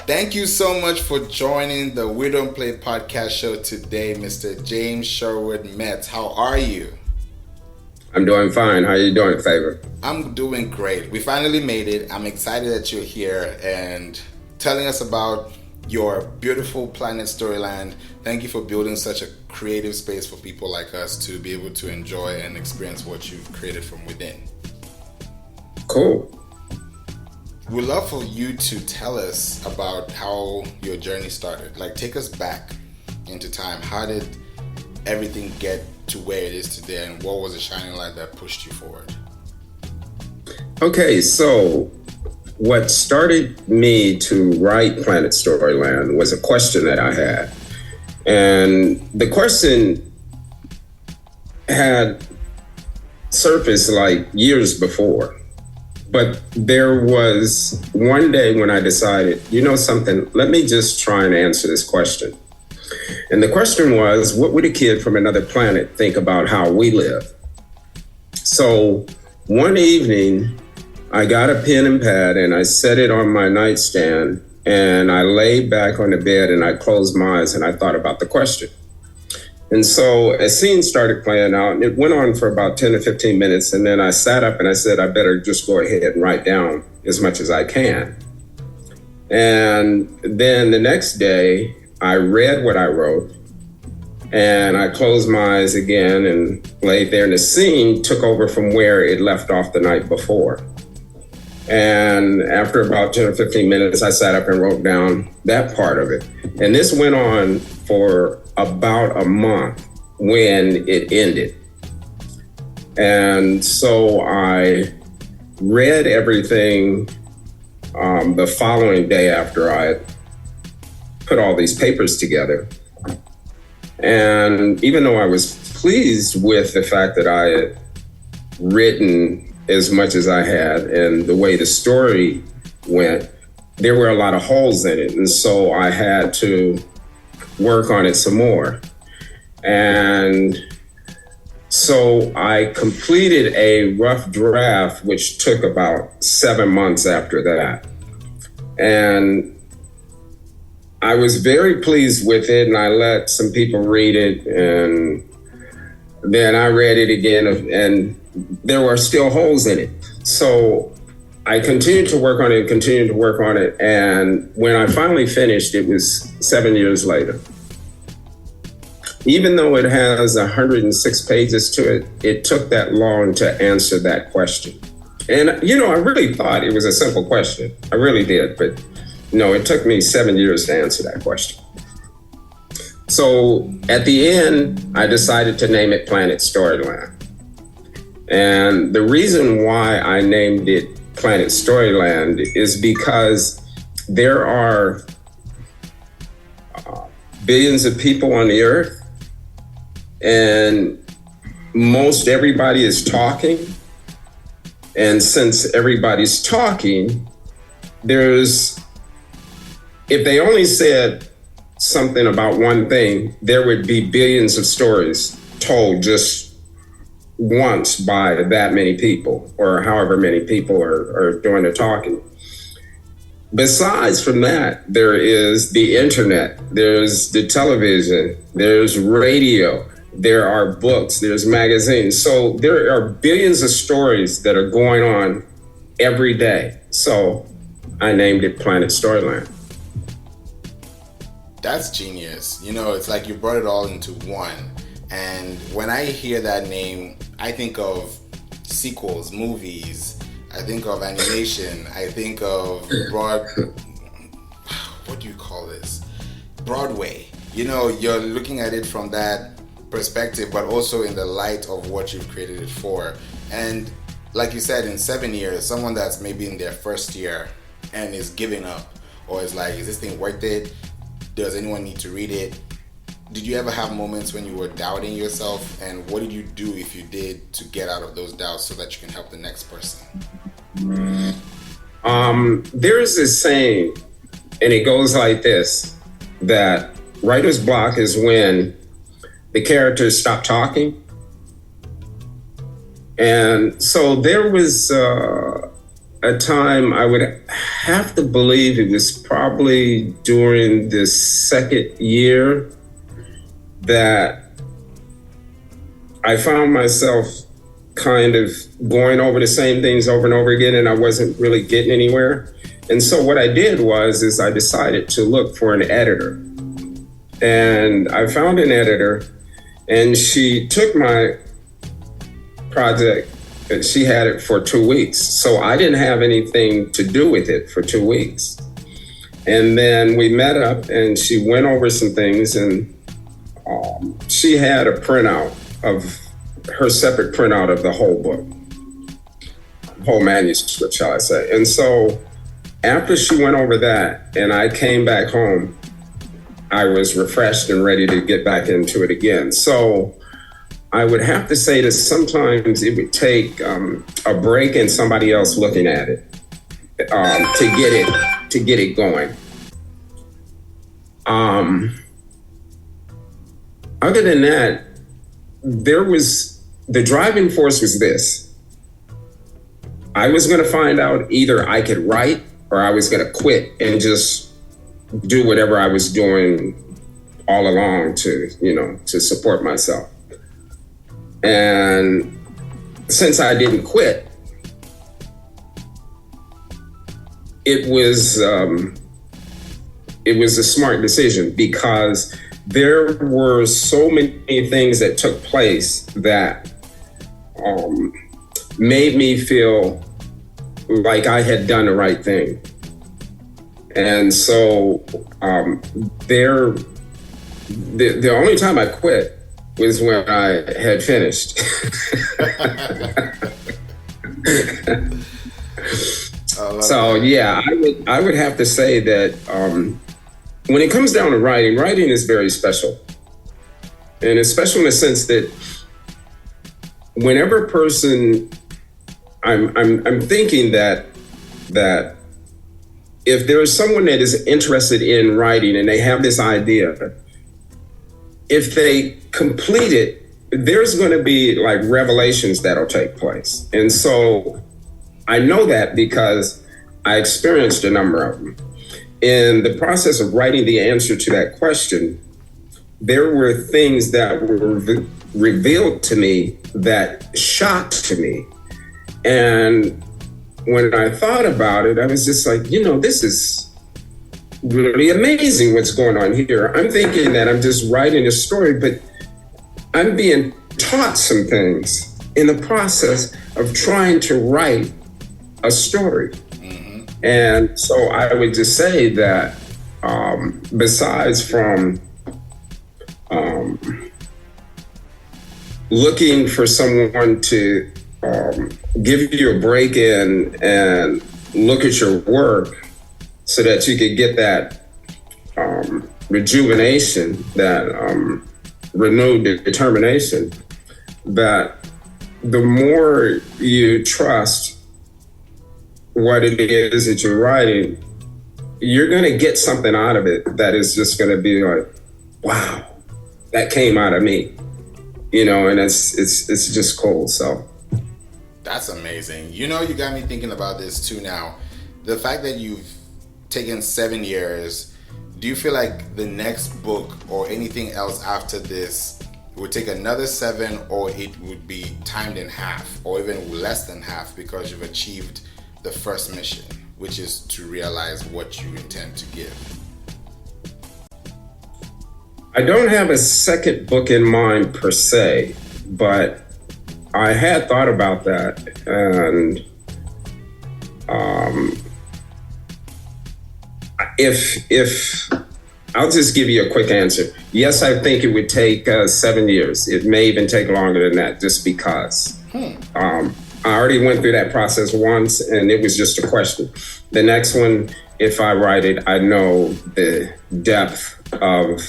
Thank you so much for joining the We Don't Play podcast show today, Mr. James Sherwood Metts. How are you? I'm doing fine. How are you doing, Favor? I'm doing great. We finally made it. I'm excited that you're here and telling us about your beautiful planet Storyland. Thank you for building such a creative space for people like us to be able to enjoy and experience what you've created from within. Cool. We'd love for you to tell us about how your journey started. Like, take us back into time. How did everything get to where it is today, and what was the shining light that pushed you forward? Okay, so what started me to write Planet Storyland was a question that I had. And the question had surfaced like years before. But there was one day when I decided, you know something, let me just try and answer this question. And the question was, what would a kid from another planet think about how we live? So one evening, I got a pen and pad and I set it on my nightstand and I laid back on the bed and I closed my eyes and I thought about the question. And so a scene started playing out and it went on for about 10 to 15 minutes. And then I sat up and I said, I better just go ahead and write down as much as I can. And then the next day I read what I wrote and I closed my eyes again and laid there, and the scene took over from where it left off the night before. And after about 10 or 15 minutes, I sat up and wrote down that part of it. And this went on for about a month when it ended. And so I read everything the following day after I put all these papers together. And even though I was pleased with the fact that I had written as much as I had and the way the story went, there were a lot of holes in it. And so I had to work on it some more. And so I completed a rough draft, which took about 7 months after that. And I was very pleased with it, and I let some people read it, and then I read it again, and there were still holes in it. So I continued to work on it, and when I finally finished, it was 7 years later. Even though it has 106 pages to it, it took that long to answer that question. And, you know, I really thought it was a simple question. I really did, but no, it took me 7 years to answer that question. So at the end, I decided to name it Planet Storyland. And the reason why I named it Planet Storyland is because there are billions of people on the earth, and most everybody is talking. And since everybody's talking, if they only said something about one thing, there would be billions of stories told just once by that many people, or however many people are doing the talking. Besides from that, there is the internet, there's the television, there's radio, there are books, there's magazines. So there are billions of stories that are going on every day. So I named it Planet Storyland. That's genius. You know, it's like you brought it all into one. And when I hear that name, I think of sequels, movies, I think of animation, I think of what do you call this? Broadway. You know, you're looking at it from that perspective, but also in the light of what you've created it for. And like you said, in 7 years, someone that's maybe in their first year and is giving up, or is like, is this thing worth it? Does anyone need to read it? Did you ever have moments when you were doubting yourself? And what did you do, if you did, to get out of those doubts so that you can help the next person? There's this saying, and it goes like this, that writer's block is when the characters stop talking. And so there was a time, I would have to believe it was probably during the second year, that I found myself kind of going over the same things over and over again, and I wasn't really getting anywhere. And so what I did is I decided to look for an editor. And I found an editor, and she took my project, and she had it for 2 weeks. So I didn't have anything to do with it for 2 weeks. And then we met up, and she went over some things, and she had a printout of her separate printout of the whole book, whole manuscript, shall I say. And so after she went over that and I came back home, I was refreshed and ready to get back into it again. So I would have to say that sometimes it would take a break and somebody else looking at it to get it going. Other than that, the driving force was this. I was going to find out either I could write or I was going to quit and just do whatever I was doing all along to support myself. And since I didn't quit, it was a smart decision, because there were so many things that took place that made me feel like I had done the right thing. And so the only time I quit was when I had finished. So yeah, I would have to say that when it comes down to writing is very special. And it's special in the sense that whenever a person, I'm thinking that if there is someone that is interested in writing and they have this idea, if they complete it, there's going to be like revelations that'll take place. And so I know that because I experienced a number of them. In the process of writing the answer to that question, there were things that were revealed to me that shocked me. And when I thought about it, I was just like, this is really amazing what's going on here. I'm thinking that I'm just writing a story, but I'm being taught some things in the process of trying to write a story. And so I would just say that besides from looking for someone to give you a break in and look at your work so that you could get that rejuvenation, that renewed determination, that the more you trust what it is that you're writing, you're going to get something out of it that is just going to be like, wow, that came out of me, and it's just cool. So that's amazing. You got me thinking about this too now. The fact that you've taken 7 years, do you feel like the next book or anything else after this would take another 7, or it would be timed in half or even less than half because you've achieved the first mission, which is to realize what you intend to give? I don't have a second book in mind per se, but I had thought about that, and if I'll just give you a quick answer. Yes, I think it would take 7 years. It may even take longer than that, just because. I already went through that process once, and it was just a question. The next one, if I write it, I know the depth of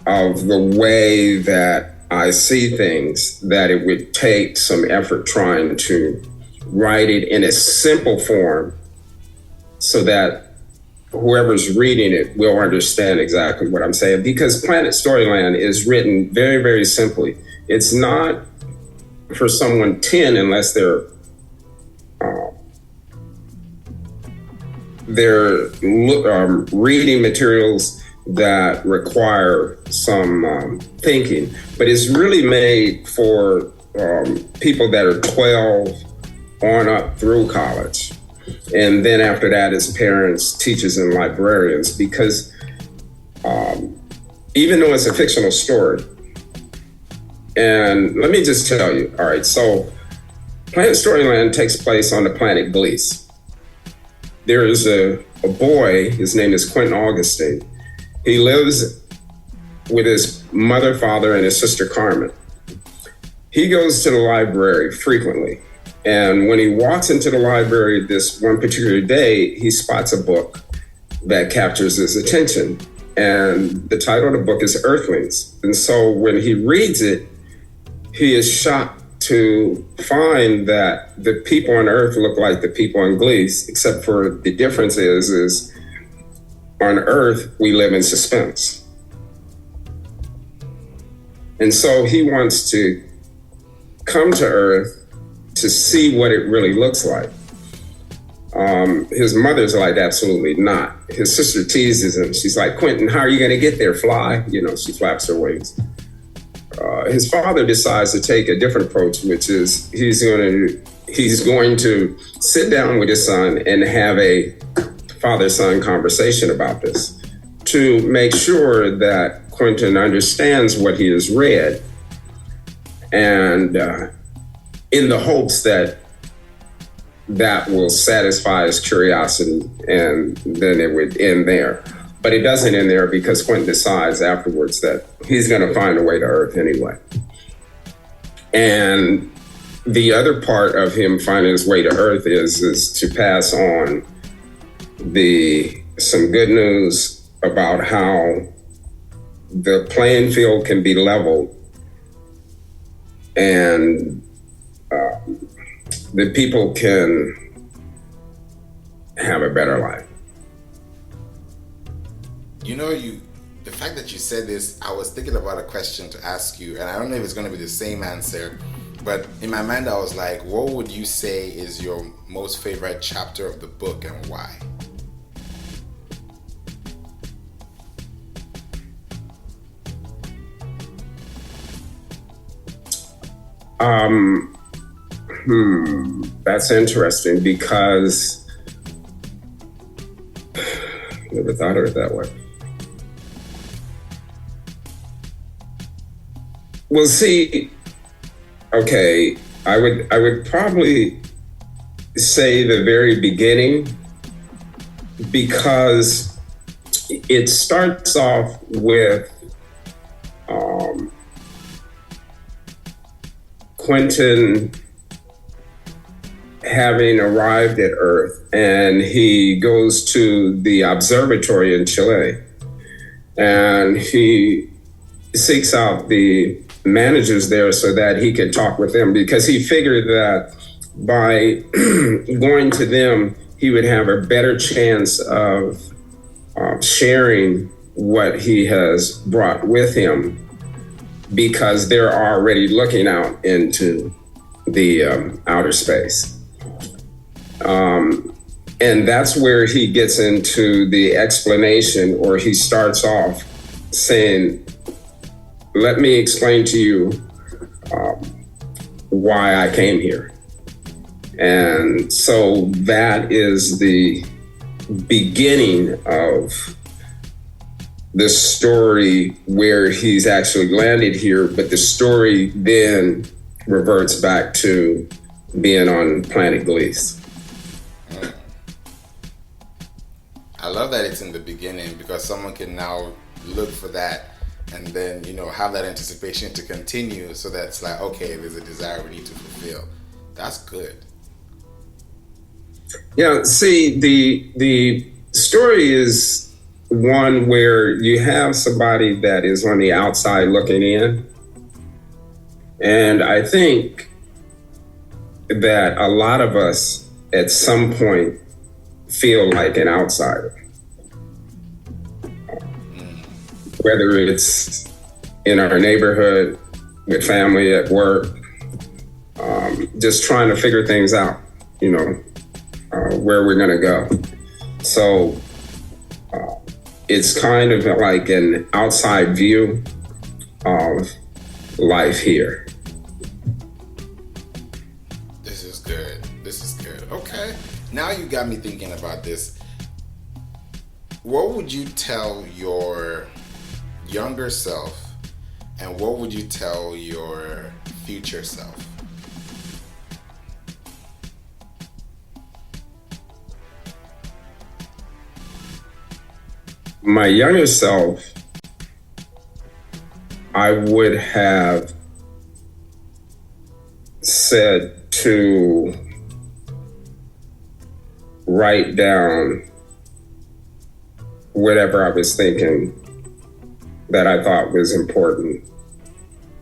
the way that I see things, that it would take some effort trying to write it in a simple form so that whoever's reading it will understand exactly what I'm saying. Because Planet Storyland is written very, very simply. It's not for someone 10 unless they're they're reading materials that require some thinking, but it's really made for people that are 12 on up through college. And then after that, it's parents, teachers, and librarians, because even though it's a fictional story, and let me just tell you, all right, so Planet Storyland takes place on the planet Gliese. There is a boy, his name is Quentin Augustine. He lives with his mother, father, and his sister Carmen. He goes to the library frequently. And when he walks into the library this one particular day, he spots a book that captures his attention. And the title of the book is Earthlings. And so when he reads it, he is shocked to find that the people on Earth look like the people on Gliese, except for the difference is on Earth, we live in suspense. And so he wants to come to Earth to see what it really looks like. His mother's like, absolutely not. His sister teases him. She's like, Quentin, how are you gonna get there, fly? You know, she flaps her wings. His father decides to take a different approach, which is he's going to sit down with his son and have a father-son conversation about this to make sure that Quentin understands what he has read, and in the hopes that that will satisfy his curiosity, and then it would end there. But it doesn't end there, because Quentin decides afterwards that he's going to find a way to Earth anyway. And the other part of him finding his way to Earth is to pass on some good news about how the playing field can be leveled, and the people can have a better life. You know, the fact that you said this, I was thinking about a question to ask you, and I don't know if it's going to be the same answer, but in my mind I was like, what would you say is your most favorite chapter of the book, and why? That's interesting, because I never thought of it that way. Well, see, okay, I would probably say the very beginning, because it starts off with Quentin having arrived at Earth, and he goes to the observatory in Chile, and he seeks out the managers there so that he can talk with them, because he figured that by going to them, he would have a better chance of sharing what he has brought with him, because they're already looking out into the outer space. And that's where he gets into the explanation, or he starts off saying, let me explain to you why I came here. And so that is the beginning of the story, where he's actually landed here, but the story then reverts back to being on planet Gliese. I love that it's in the beginning, because someone can now look for that and then, you know, have that anticipation to continue, so that's like, okay, there's a desire we need to fulfill. That's good. Yeah, see, the story is one where you have somebody that is on the outside looking in. And I think that a lot of us at some point feel like an outsider. Whether it's in our neighborhood, with family, at work, just trying to figure things out, you know, where we're gonna go. So it's kind of like an outside view of life here. This is good. This is good. Okay. Now you got me thinking about this. What would you tell your younger self, and what would you tell your future self? My younger self, I would have said to write down whatever I was thinking that I thought was important,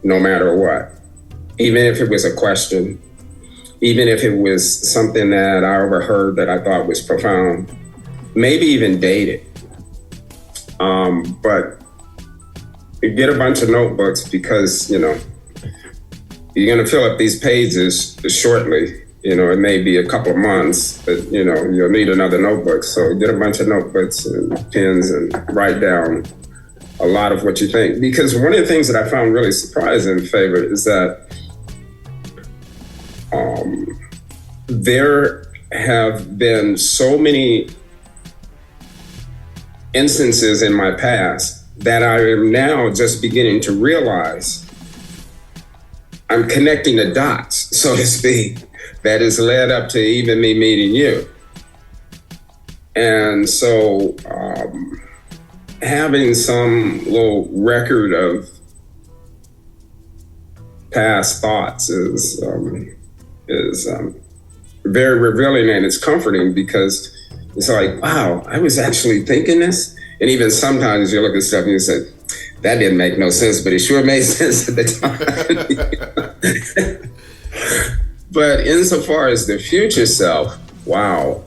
no matter what. Even if it was a question, even if it was something that I overheard that I thought was profound, maybe even dated. But get a bunch of notebooks because, you're going to fill up these pages shortly. It may be a couple of months, but, you'll need another notebook. So get a bunch of notebooks and pens and write down a lot of what you think. Because one of the things that I found really surprising, Favor, is that there have been so many instances in my past that I am now just beginning to realize I'm connecting the dots, so to speak, that has led up to even me meeting you. And so having some little record of past thoughts is very revealing, and it's comforting because it's like, wow, I was actually thinking this. And even sometimes you look at stuff and you say, that didn't make no sense, but it sure made sense at the time. But insofar as the future self, wow.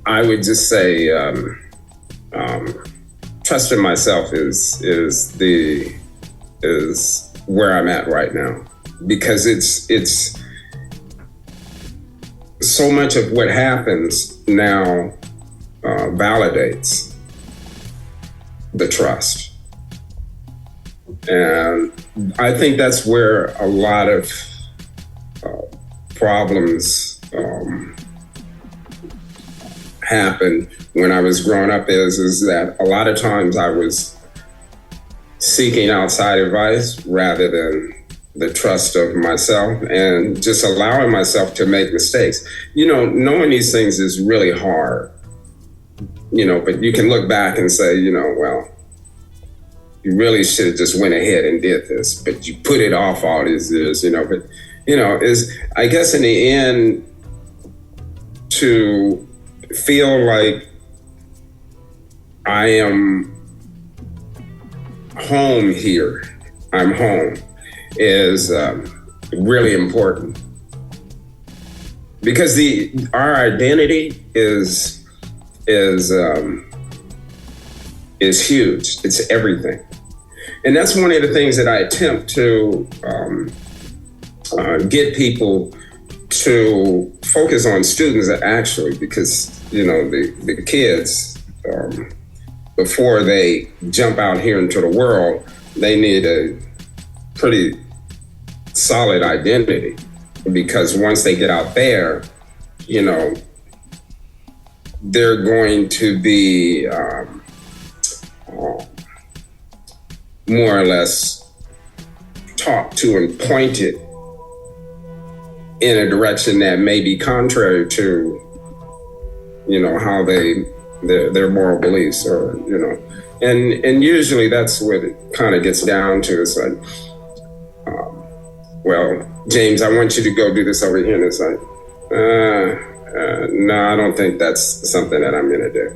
I would just say trust in myself is where I'm at right now. Because it's so much of what happens now validates the trust. And I think that's where a lot of problems happened when I was growing up is that a lot of times I was seeking outside advice rather than the trust of myself and just allowing myself to make mistakes. Knowing these things is really hard, but you can look back and say, well, you really should have just went ahead and did this, but you put it off all these years, but, is, I guess in the end, to feel like I am home here, I'm home, is really important because our identity is huge. It's everything, and that's one of the things that I attempt to get people to focus on students actually, because the kids before they jump out here into the world, they need a pretty solid identity, because once they get out there, they're going to be more or less talked to and pointed in a direction that may be contrary to, how their moral beliefs, or and usually that's what it kind of gets down to. It's like, well, James, I want you to go do this over here. And it's like, no, I don't think that's something that I'm going to do,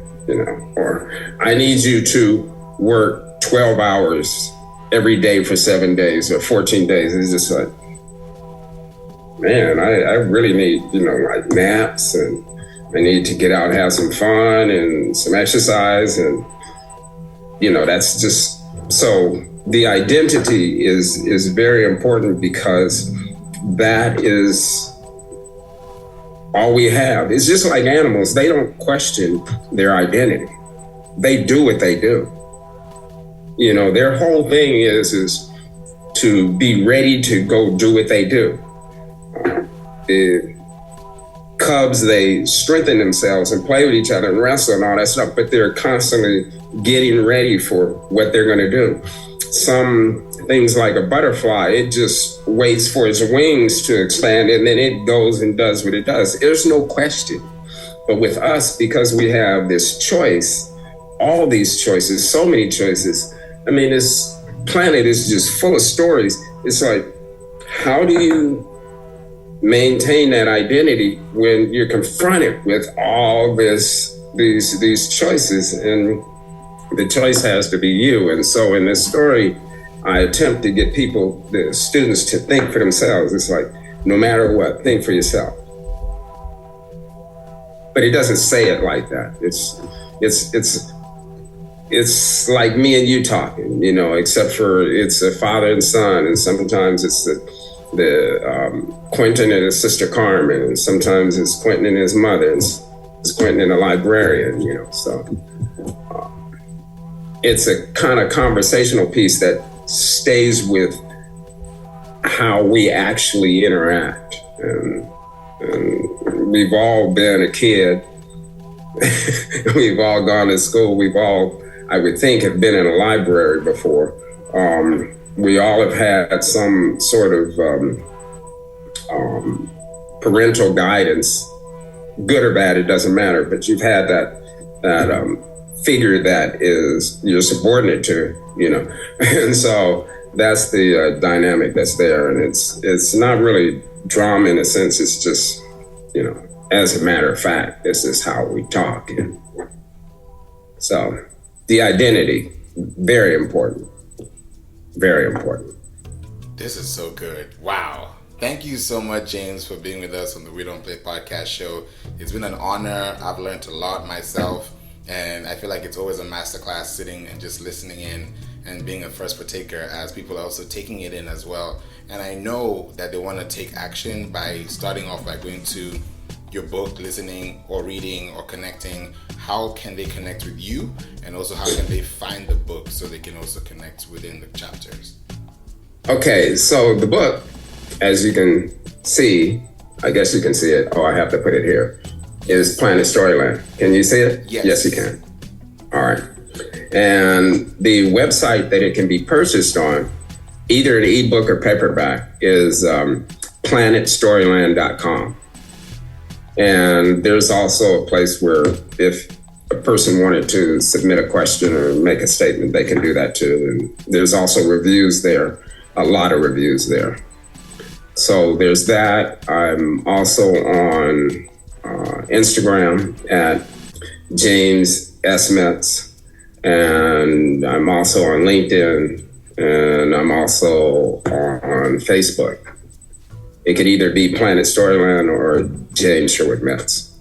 or I need you to work 12 hours every day for 7 days or 14 days. It's just like, man, I really need, like naps, and I need to get out and have some fun and some exercise. And, that's just, so the identity is very important, because that is all we have. It's just like animals. They don't question their identity. They do what they do. You know, their whole thing is to be ready to go do what they do. The cubs, they strengthen themselves and play with each other and wrestle and all that stuff, but they're constantly getting ready for what they're going to do. Some things like a butterfly, it just waits for its wings to expand and then it goes and does what it does. There's no question. But with us, because we have this choice, all these choices, so many choices, I mean, this planet is just full of stories. It's like, how do you maintain that identity when you're confronted with all these choices, and the choice has to be you? And so in this story, I attempt to get the students to think for themselves. It's like, no matter what, think for yourself. But he doesn't say it like that. It's like me and you talking, you know, except for it's a father and son, and sometimes it's the Quentin and his sister Carmen, and sometimes it's Quentin and his mother, and it's Quentin and a librarian, you know. So it's a kind of conversational piece that stays with how we actually interact. And we've all been a kid. We've all gone to school. We've all, I would think, have been in a library before. We all have had some sort of parental guidance, good or bad, it doesn't matter, but you've had that figure that is you're subordinate to, you know. And so that's the dynamic that's there. And it's not really drama in a sense. It's just, you know, as a matter of fact, this is how we talk. And so the identity, very important. Very important. This is so good. Wow. Thank you so much, James, for being with us on the We Don't Play podcast show. It's been an honor. I've learned a lot myself, and I feel like it's always a masterclass sitting and just listening in and being a first partaker as people are also taking it in as well. And I know that they want to take action by starting off by going to your book, listening or reading or connecting. How can they connect with you? And also, how can they find the book so they can also connect within the chapters? Okay, so the book, as you can see, I guess you can see it. Oh, I have to put it here. Is Planet Storyland. Can you see it? Yes. Yes, you can. All right. And the website that it can be purchased on, either an ebook or paperback, is planetstoryland.com. And there's also a place where if a person wanted to submit a question or make a statement, they can do that too. And there's also reviews there, a lot of reviews there. So there's that. I'm also on Instagram at James S. Metts, and I'm also on LinkedIn, and I'm also on Facebook. It could either be Planet Storyland or James Sherwood Metts.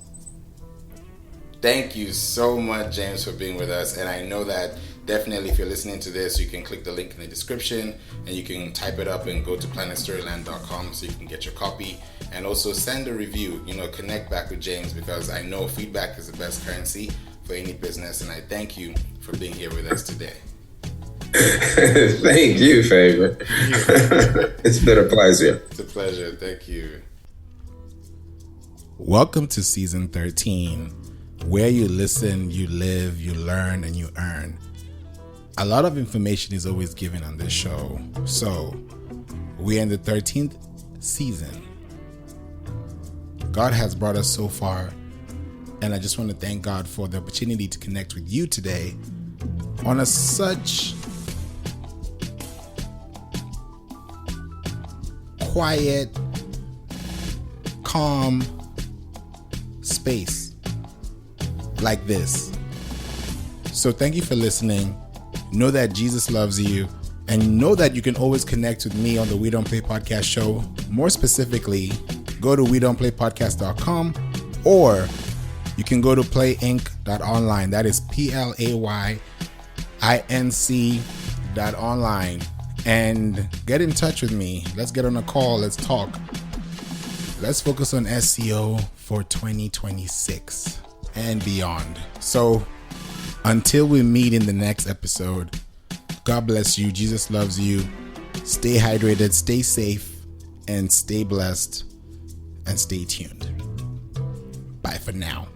Thank you so much, James, for being with us. And I know that definitely if you're listening to this, you can click the link in the description and you can type it up and go to planetstoryland.com so you can get your copy. And also send a review, you know, connect back with James, because I know feedback is the best currency for any business. And I thank you for being here with us today. Thank you, Favor. It's been a pleasure. It's a pleasure. Thank you. Welcome to season 13, where you listen, you live, you learn, and you earn. A lot of information is always given on this show. So we're in the 13th season. God has brought us so far, and I just want to thank God for the opportunity to connect with you today on such quiet, calm space like this. So thank you for listening. Know that Jesus loves you, and know that you can always connect with me on the We Don't Play podcast show. More specifically, go to WeDon'tPlayPodcast.com, or you can go to playinc.online. That is PLAYINC.online, and get in touch with me. Let's get on a call. Let's talk. let's focus on SEO for 2026 and beyond. So until we meet in the next episode, God bless you. Jesus loves you. Stay hydrated, stay safe, and stay blessed, and stay tuned. Bye for now.